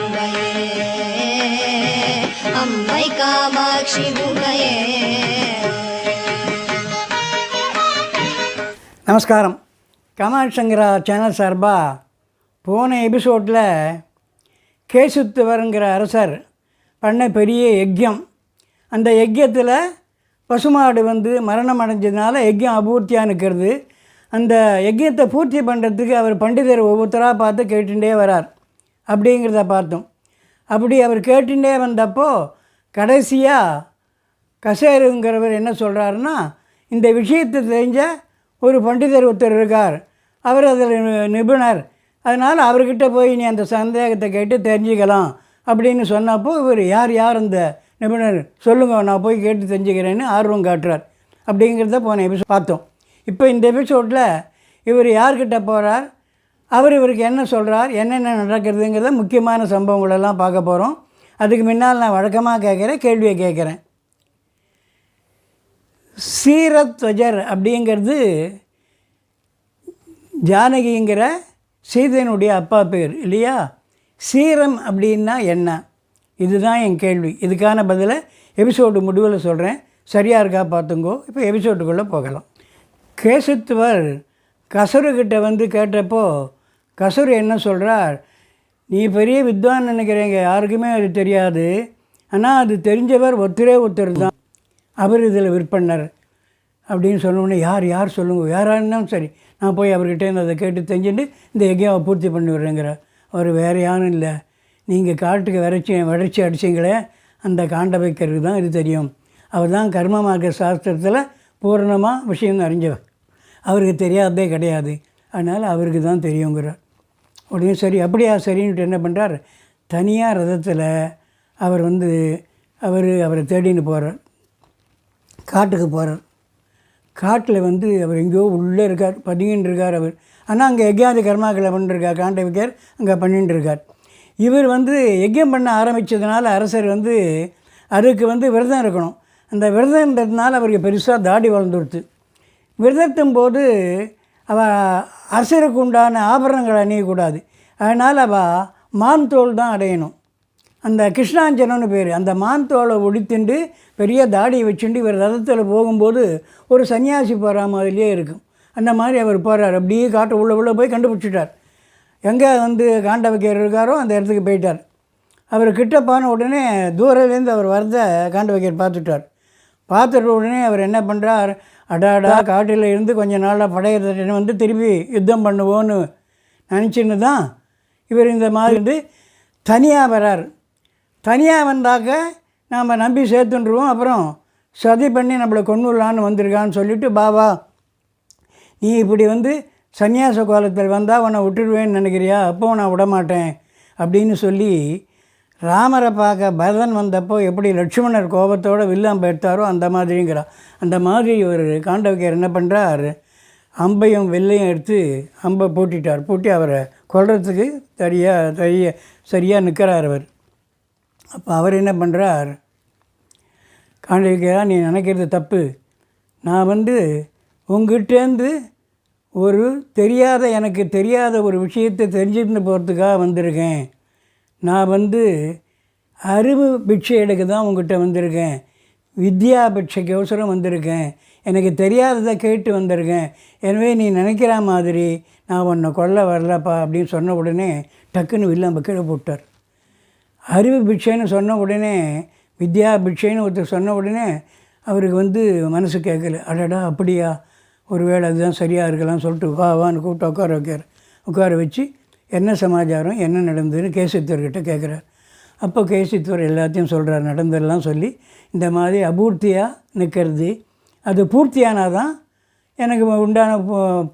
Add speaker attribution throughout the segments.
Speaker 1: உமையே, அம்மை காமாட்சி உமையே.
Speaker 2: நமஸ்காரம். காமாட்சி சங்கரா சேனல் சார்பாக போன எபிசோடில் கேசுத்துவருங்கிற அரசர் பண்ண பெரிய யஜ்யம், அந்த யஜ்யத்தில் பசுமாடு மரணம் அடைஞ்சதுனால யஜ்யம் அபூர்த்தியாக நிற்கிறது. அந்த யஜ்யத்தை பூர்த்தி பண்ணுறதுக்கு அவர் பண்டிதர் ஒவ்வொருத்தராக பார்த்து கேட்டுட்டே வரார் அப்படிங்கிறத பார்த்தோம். அப்படி அவர் கேட்டுட்டே வந்தப்போ கடைசியாக கசேருங்கிறவர் என்ன சொல்கிறாருன்னா, இந்த விஷயத்தை தெரிஞ்ச ஒரு பண்டிதர் ஒருத்தர் இருக்கார், அவர் அதில் நிபுணர், அதனால் அவர்கிட்ட போய் நீ அந்த சந்தேகத்தை கேட்டு தெரிஞ்சுக்கலாம் அப்படின்னு சொன்னப்போ இவர் யார் அந்த நிபுணர் சொல்லுங்க, நான் போய் கேட்டு தெரிஞ்சுக்கிறேன்னு ஆர்வம் காட்டுறார். அப்படிங்கிறத போன எபிசோட் பார்த்தோம். இப்போ இந்த எபிசோடில் இவர் யார்கிட்ட போகிறார், இவருக்கு என்ன சொல்கிறார், என்னென்ன நடக்கிறதுங்கிறத முக்கியமான சம்பவங்களெல்லாம் பார்க்க போகிறோம். அதுக்கு முன்னால் நான் வழக்கமாக கேட்குற கேள்வியை கேட்குறேன். சீரத்வஜர் அப்படிங்கிறது ஜானகிங்கிற சீதையினுடைய அப்பா பேர் இல்லையா? சீரம் அப்படின்னா என்ன? இதுதான் என் கேள்வி. இதுக்கான பதிலை எபிசோடு முடிவில் சொல்கிறேன். சரியாக இருக்கா பார்த்துங்கோ. இப்போ எபிசோடுக்குள்ளே போகலாம். கேசுத்துவர் கசருக்கிட்ட கேட்டப்போ கசரு என்ன சொல்கிறார், நீ பெரிய வித்வான் நினைக்கிறீங்க, யாருக்குமே அது தெரியாது, ஆனால் அது தெரிஞ்சவர் ஒருத்தர் தான், அவர் இதில் விற்பனர் அப்படின்னு சொன்னோடனே யார் சொல்லுங்க, யாராக இருந்தாலும் சரி, நான் போய் அவர்கிட்ட அதை கேட்டு தெரிஞ்சுட்டு இந்த யஜ்யாவை பூர்த்தி பண்ணி விடுறேங்கிற. அவர் வேறு யாரும் இல்லை, நீங்கள் காட்டுக்கு வறட்சி அடிச்சிங்களே அந்த காண்டவைக்கருக்கு தான் இது தெரியும். அவர் தான் கர்ம மார்க்க சாஸ்திரத்தில் பூர்ணமாக விஷயம் அறிஞ்சவர், அவருக்கு தெரியாததே கிடையாது, அதனால் அவருக்கு தான் தெரியுங்கிறார். உடனே சரி அப்படியா சரின்ட்டு என்ன பண்ணுறார், தனியாக ரதத்தில் அவர் அவரை தேடின்னு போகிறார், காட்டுக்கு போகிறார். காட்டில் அவர் எங்கேயோ உள்ளே இருக்கார், பதுங்கின்னு இருக்கார் அவர். ஆனால் அங்கே யஜ்யாதி கர்மாக்களை பண்ணிருக்கார், காண்டவிக்கர் அங்கே பண்ணிட்டு இருக்கார். இவர் யஜ்யம் பண்ண ஆரம்பித்ததுனால அரசர் அதுக்கு விரதம் இருக்கணும். அந்த விரதம்ன்றதுனால அவருக்கு பெருசாக தாடி வளர்ந்துடுத்து. விரதத்தும் போது அரசருக்கு உண்டான ஆபரணங்களை அணியக்கூடாது, அதனால் மான் தோல் தான் அடையணும். அந்த கிருஷ்ணாஞ்சனம்னு பேர். அந்த மான் தோலை ஒடித்துண்டு பெரிய தாடியை வச்சுட்டு இவர் ரதத்தில் போகும்போது ஒரு சன்னியாசி போகிற மாதிரியே இருக்கும். அந்த மாதிரி அவர் போகிறார். அப்படியே காட்டு உள்ளே போய் கண்டுபிடிச்சிட்டார். எங்கே காண்டவிக்கர் இருக்காரோ அந்த இடத்துக்கு போயிட்டார். அவர் கிட்ட போன உடனே தூரத்துலேருந்து அவர் வரத காண்டவிக்கர் பார்த்துட்ட உடனே அவர் என்ன பண்ணுறார், அடாடா காட்டில் இருந்து கொஞ்ச நாளாக படையை திருப்பி யுத்தம் பண்ணுவோன்னு நினச்சின்னு தான் இவர் இந்த மாதிரி தனியாக வரார். தனியாக வந்தாக்க நாம் நம்பி சேர்த்துட்டுருவோம், அப்புறம் சதி பண்ணி நம்மளை கொன்னுடலான்னு வந்திருக்கான்னு சொல்லிவிட்டு, பாபா நீ இப்படி சன்னியாச கோலத்தில் வந்தால் உன்னை விட்டுடுவேன்னு நினைக்கிறியா, அப்போது நான் விடமாட்டேன் அப்படின்னு சொல்லி ராமரை பார்க்க பரதன் வந்தப்போ எப்படி லட்சுமணர் கோபத்தோடு வில்லாம்பு எடுத்தாரோ அந்த மாதிரிங்கிறார். அந்த மாதிரி ஒரு காண்டவிக்கர் என்ன பண்ணுறார், அம்பையும் வெள்ளையும் எடுத்து அம்பை பூட்டிட்டார். பூட்டி அவரை கொல்றதுக்கு சரியாக நிற்கிறார் அவர். அப்போ அவர் என்ன பண்ணுறார், காண்டவிக்கரா நீ நினைக்கிறது தப்பு, நான் உங்ககிட்டேருந்து எனக்கு தெரியாத ஒரு விஷயத்தை தெரிஞ்சுட்டு போகிறதுக்காக வந்திருக்கேன். நான் அறிவு பிட்சை எடுக்க தான் உங்கள்கிட்ட வந்திருக்கேன், வித்யா பிட்சைக்கோசரம் வந்திருக்கேன், எனக்கு தெரியாததை கேட்டு வந்திருக்கேன், எனவே நீ நினைக்கிற மாதிரி நான் உன்னை கொல்ல வரலப்பா அப்படின்னு சொன்ன உடனே டக்குன்னு வில்லாம்பை கீழே போட்டார். அறிவு பிட்சைன்னு சொன்ன உடனே, வித்யா பிட்சைன்னு ஒருத்தர் சொன்ன உடனே அவருக்கு மனசு கேட்கல. அடடா அப்படியா, ஒரு வேளை அதுதான் சரியாக இருக்கலாம் சொல்லிட்டு வான்னு கூப்பிட்டு உட்கார வச்சு என்ன சமாச்சாரம் என்ன நடந்ததுன்னு கேசித்துவர்கிட்ட கேட்குறார். அப்போ கேசித்துவர் எல்லாத்தையும் சொல்கிறார், நடந்ததெல்லாம் சொல்லி இந்த மாதிரி அபூர்த்தியாக நிற்கிறது, அது பூர்த்தியானால் தான் எனக்கு உண்டான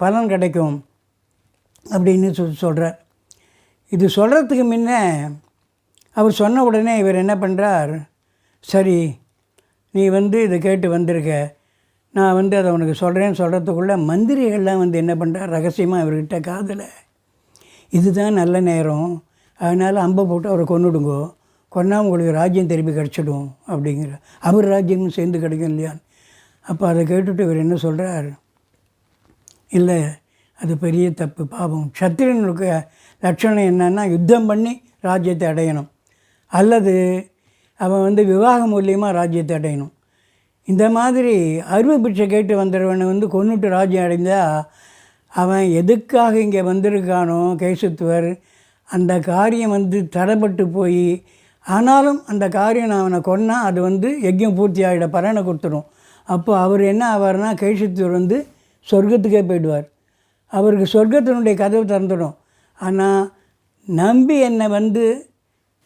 Speaker 2: பலன் கிடைக்கும் அப்படின்னு சொல்கிறார். இது சொல்கிறதுக்கு முன்ன அவர் சொன்ன உடனே இவர் என்ன பண்ணுறார், சரி நீ இதை கேட்டு வந்திருக்க, நான் அதை உனக்கு சொல்கிறதுக்குள்ளே மந்திரிகள்லாம் என்ன பண்ணுறார், ரகசியமாக இவர்கிட்ட காதில் இதுதான் நல்ல நேரம், அதனால் அம்பை போட்டு அவரை கொன்னுடுங்கோ, கொன்னா உங்களுக்கு ராஜ்யம் திருப்பி கிடச்சிடும் அப்படிங்கிற. அவர் ராஜ்யமும் சேர்ந்து கிடைக்கும் இல்லையா. அப்போ அதை கேட்டுட்டு இவர் என்ன சொல்கிறார், இல்லை அது பெரிய தப்பு, பாவம். சத்திரியனுக்கு லட்சணம் என்னன்னா யுத்தம் பண்ணி ராஜ்யத்தை அடையணும், அல்லது அவன் வந்து விவாகம் மூலியமாக ராஜ்யத்தை அடையணும். இந்த மாதிரி அருவ பிச்சை கேட்டு வந்துடுவனை வந்து கொன்னுட்டு ராஜ்யம் அடைந்தால் அவன் எதுக்காக இங்கே வந்திருக்கானோ கேசத்துவர், அந்த காரியம் வந்து தடைப்பட்டு போய், ஆனாலும் அந்த காரியம் நான் அவனை கொன்னால் அது வந்து யஜ்யம் பூர்த்தி ஆகிட பலனை கொடுத்துடும். அப்போ அவர் என்ன ஆவார்னா, கேசத்துவர் வந்து சொர்க்கத்துக்கே போயிடுவார். அவருக்கு சொர்க்கத்தினுடைய கதவு திறந்துடும். ஆனால் நம்பி என்னை வந்து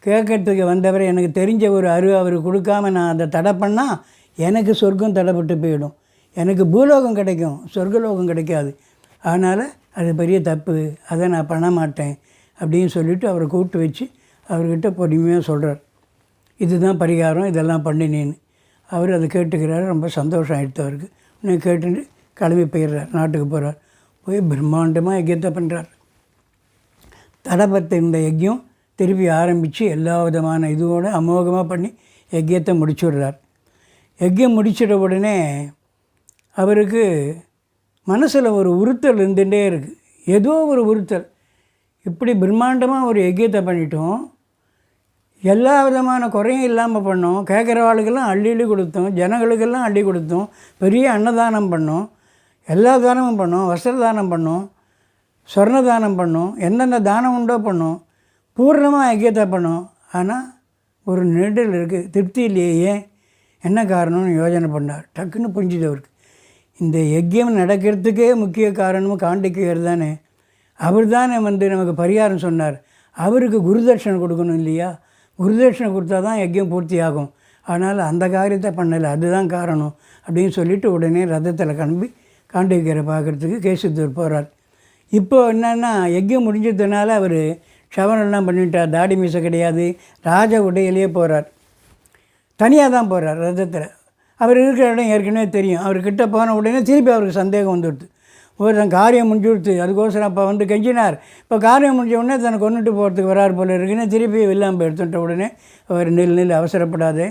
Speaker 2: கேட்கறதுக்கு வந்தவரை எனக்கு தெரிஞ்ச ஒரு அருள் அவருக்கு கொடுக்காம நான் அதை தடை பண்ணால் எனக்கு சொர்க்கம் தடைப்பட்டு போயிடும். எனக்கு பூலோகம் கிடைக்கும், சொர்க்கலோகம் கிடைக்காது. அதனால் அது பெரிய தப்பு, அதை நான் பண்ண மாட்டேன் அப்படின்னு சொல்லிவிட்டு அவரை கூப்பிட்டு வச்சு அவர்கிட்ட பொறுமையாக சொல்கிறார், இதுதான் பரிகாரம், இதெல்லாம் பண்ணினேன்னு. அவர் அதை கேட்டுக்கிறாரு. ரொம்ப சந்தோஷம் ஆகிடுத்து அவருக்கு. இன்னும் கேட்டுட்டு கிளம்பி போயிடுறார், நாட்டுக்கு போகிறார். போய் பிரம்மாண்டமாக யஜ்யத்தை பண்ணுறார். தடைப்பட்ட இந்த யஜ்யம் திருப்பி ஆரம்பித்து எல்லா விதமான இதுவோடு அமோகமாக பண்ணி யஜ்யத்தை முடிச்சுடுறார். யஜ்யம் முடிச்சிட உடனே அவருக்கு மனசில் ஒரு உறுத்தல் இருந்துகிட்டே இருக்குது. ஏதோ ஒரு உறுத்தல், இப்படி பிரம்மாண்டமாக ஒரு யஜ்யத்தை பண்ணிட்டோம், எல்லா விதமான குறையும் இல்லாமல் பண்ணோம், கேட்குறவாளுக்கெல்லாம் அள்ளி கொடுத்தோம், ஜனங்களுக்கெல்லாம் அள்ளி கொடுத்தோம், பெரிய அன்னதானம் பண்ணோம், எல்லா தானமும் பண்ணோம், வஸ்திர தானம் பண்ணோம், சொர்ண தானம் பண்ணோம், என்னென்ன தானம் உண்டோ பண்ணோம், பூர்ணமாக யஜ்யத்தை பண்ணோம். ஆனால் ஒரு நெருடல் இருக்குது, திருப்தி இல்லையே, என்ன காரணம்னு யோசனை பண்ணார். டக்குன்னு புரிஞ்சுது அவருக்கு. இந்த யஜ்யம் நடக்கிறதுக்கே முக்கிய காரணமும் காண்டிக்கையர் தானே. அவர் தானே வந்து நமக்கு பரிகாரம் சொன்னார். அவருக்கு குருதட்சணை கொடுக்கணும் இல்லையா? குருதட்சணை கொடுத்தா தான் யஜ்யம் பூர்த்தி ஆகும். அதனால் அந்த காரியத்தை பண்ணலை, அதுதான் காரணம் அப்படின்னு சொல்லிவிட்டு உடனே ரதத்தில் கிளம்பி காண்டிக்கையரை பார்க்குறதுக்கு கேசத்தூர் போகிறார். இப்போது என்னென்னா, யஜ்யம் முடிஞ்சதுனால அவர் ஷவரெல்லாம் பண்ணிவிட்டார், தாடி மீசை கிடையாது, ராஜ உடையிலேயே போகிறார். தனியாக தான் போகிறார் ரதத்தில். அவர் இருக்கிற இடம் ஏற்கனவே தெரியும். அவர்கிட்ட போன உடனே திருப்பி அவருக்கு சந்தேகம் வந்துடுது. தன் காரியம் முடிஞ்சு கொடுத்து அதுக்கோசரம் அப்போ வந்து கெஞ்சினார். இப்போ காரியம் முடிஞ்ச உடனே தன்னை கொண்டுட்டு போகிறதுக்கு வரார் போல இருக்குன்னு திருப்பி இல்லாமல் எடுத்துட்ட உடனே அவர் நெல் அவசரப்படாதே,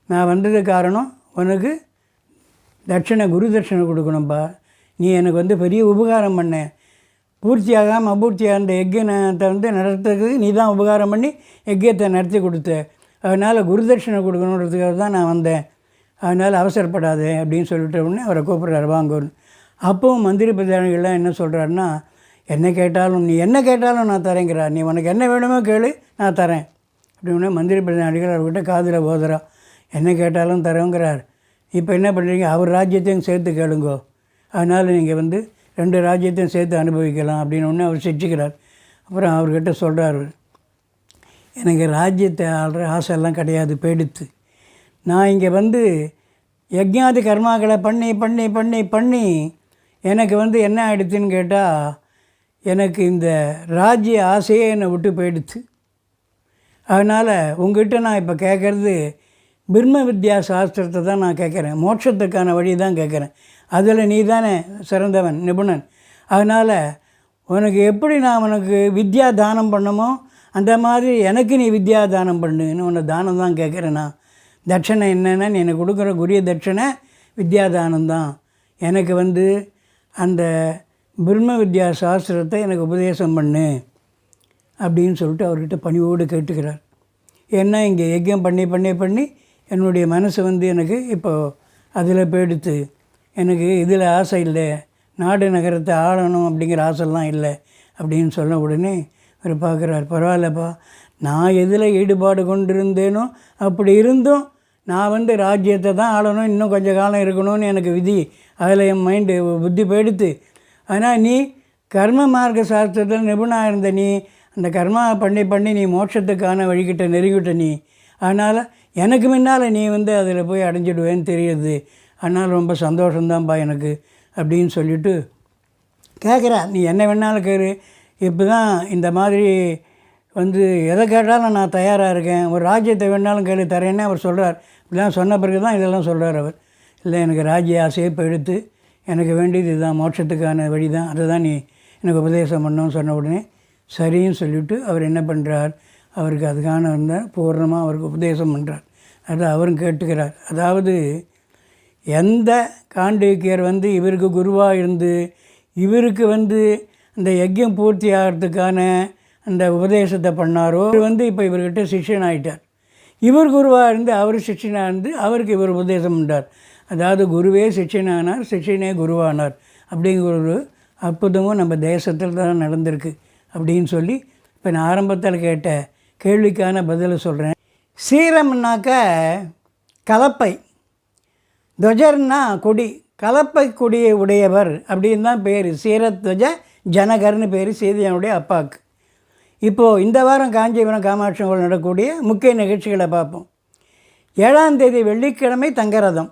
Speaker 2: நான் வந்தது காரணம் உனக்கு தட்சணை, குரு தட்சணை கொடுக்கணும்ப்பா. நீ எனக்கு வந்து பெரிய உபகாரம் பண்ண, பூர்த்தியாகாமல் அபூர்த்தியாக அந்த யஜ்யத்தை வந்து நடத்துறதுக்கு நீ தான் உபகாரம் பண்ணி யஜ்யத்தை நடத்தி கொடுத்த. அதனால் குருதட்சணை கொடுக்கணுன்றதுக்காக தான் நான் வந்தேன். அதனால் அவசரப்படாதே அப்படின்னு சொல்லிட்ட உடனே அவரை கூப்பிட்றாரு, வாங்கன்னு. அப்போவும் மந்திரி பிரதானிகள்லாம் என்ன சொல்கிறாருன்னா, என்ன கேட்டாலும் நீ என்ன கேட்டாலும் நான் தரேங்கிறார். நீ உனக்கு என்ன வேணுமோ கேளு, நான் தரேன் அப்படின்னு மந்திரி பிரதானிகள் அவர்கிட்ட காதில் போதுறா. என்ன கேட்டாலும் தரேங்கிறார். இப்போ என்ன பண்ணுறீங்க, அவர் ராஜ்யத்தையும் சேர்த்து கேளுங்கோ, அதனால் நீங்கள் வந்து 2 ராஜ்யத்தையும் சேர்த்து அனுபவிக்கலாம் அப்படின்னு ஒன்று அவர் சிரிச்சுக்கிறார். அப்புறம் அவர்கிட்ட சொல்கிறார், எனக்கு ராஜ்யத்தை ஆள்ற ஆசையெல்லாம் கிடையாது, போயிடுத்து. நான் இங்கே வந்து யஜ்ஞாதி கர்மாக்களை பண்ணி பண்ணி பண்ணி பண்ணி எனக்கு வந்து என்ன ஆகிடுச்சுன்னு கேட்டால், எனக்கு இந்த ராஜ்ய ஆசையே என்னை விட்டு போயிடுச்சு. அதனால் உங்கள்கிட்ட நான் இப்போ கேட்குறது பிரம்ம வித்யா சாஸ்திரத்தை தான் நான் கேட்குறேன், மோட்சத்துக்கான வழி தான் கேட்குறேன். அதில் நீ தானே சிறந்தவன், நிபுணன். அதனால் உனக்கு எப்படி நான் உனக்கு வித்யா தானம் பண்ணமோ அந்த மாதிரி எனக்கு நீ வித்யா தானம் பண்ணுன்னு உன்னை தானம் தான் கேட்குறேன். நான் தட்சணை என்னென்னா, நீ எனக்கு கொடுக்குற குரிய தட்சணை வித்யாதானம் தான். எனக்கு வந்து அந்த பிரம்ம வித்யா சாஸ்திரத்தை எனக்கு உபதேசம் பண்ணு அப்படின்னு சொல்லிட்டு அவர்கிட்ட பணிவோடு கேட்டுக்கிறார். ஏன்னா இங்கே யஜ்யம் பண்ணி பண்ணி பண்ணி என்னுடைய மனசு வந்து எனக்கு இப்போது அதில் போயிடுத்து. எனக்கு இதில் ஆசை இல்லை, நாடு நகரத்தை ஆளணும் அப்படிங்கிற ஆசைலாம் இல்லை அப்படின்னு சொன்ன உடனே அவர் பார்க்குறார், பரவாயில்லப்பா, நான் எதில் ஈடுபாடு கொண்டிருந்தேனோ அப்படி இருந்தும் நான் வந்து ராஜ்யத்தை தான் ஆளணும், இன்னும் கொஞ்சம் காலம் இருக்கணும்னு எனக்கு விதி, அதில் என் மைண்டு புத்தி போயிடுத்து. ஆனால் நீ கர்ம மார்க்க சாஸ்திரத்தில் நிபுணாக இருந்த நீ அந்த கர்மா பண்ணி பண்ணி நீ மோட்சத்துக்கான வழிகிட்ட நெருங்கிட்ட நீ. அதனால் எனக்கு முன்னால் நீ வந்து அதில் போய் அடைஞ்சிடுவேன்னு தெரியுது. அதனால் ரொம்ப சந்தோஷந்தான்ப்பா எனக்கு அப்படின்னு சொல்லிவிட்டு கேட்குறா, நீ என்ன வேணாலும் கேரு, இப்போ தான் இந்த மாதிரி வந்து எதை கேட்டாலும் நான் தயாராக இருக்கேன், ஒரு ராஜ்யத்தை வேணாலும் கேள்வி தரேன்னு அவர் சொல்கிறார். இப்படிலாம் சொன்ன பிறகு தான் இதெல்லாம் சொல்கிறார் அவர். இல்லை, எனக்கு ராஜ்ய ஆசையை இப்போ எடுத்து எனக்கு வேண்டியது இதுதான், மோட்சத்துக்கான வழி தான், அதை தான் நீ எனக்கு உபதேசம் பண்ணணும்னு சொன்ன உடனே சரின்னு சொல்லிவிட்டு அவர் என்ன பண்ணுறார், அவருக்கு அதுக்கான வந்த பூர்ணமாக அவருக்கு உபதேசம் பண்ணுறார். அதை அவரும் கேட்டுக்கிறார். அதாவது எந்த காண்டிக்கியர் வந்து இவருக்கு குருவாக இருந்து இவருக்கு வந்து அந்த யஜ்யம் பூர்த்தி ஆகிறதுக்கான அந்த உபதேசத்தை பண்ணாரோ இவர் வந்து இப்போ இவர்கிட்ட சிஷ்யன் ஆகிட்டார். இவர் குருவாக இருந்து அவர் சிஷ்யனாக இருந்து அவருக்கு இவர் உபதேசம் பண்ணார். அதாவது குருவே சிஷ்யனானார், சிஷ்யனே குருவானார் அப்படிங்கிற ஒரு அற்புதமும் நம்ம தேசத்தில் தான் நடந்திருக்கு அப்படின்னு சொல்லி இப்போ நான் ஆரம்பத்தில் கேட்ட கேள்விக்கான பதிலை சொல்கிறேன். சீரம்னாக்கா கலப்பை, துவஜர்னா கொடி, கலப்பை கொடியை உடையவர் அப்படின்னு தான் பேர். சீரத்வஜ ஜனகர்னு பேர் சீதையனுடைய அப்பாவுக்கு. இப்போது இந்த வாரம் காஞ்சிபுரம் காமாட்சி கோவில் நடக்கக்கூடிய முக்கிய நிகழ்ச்சிகளை பார்ப்போம். 7ஆம் தேதி வெள்ளிக்கிழமை தங்கரதம்.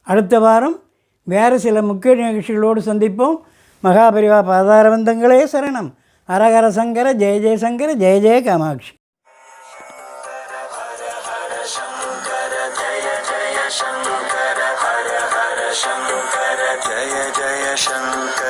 Speaker 2: அடுத்த வாரம் வேறு சில முக்கிய நிகழ்ச்சிகளோடு சந்திப்போம். மகாபரிவா பாதாரவந்தங்களே சரணம். ஹரஹர சங்கர, ஜெய ஜெயசங்கர, ஜெய ஜெய காமாட்சி.
Speaker 3: जय जय शंकर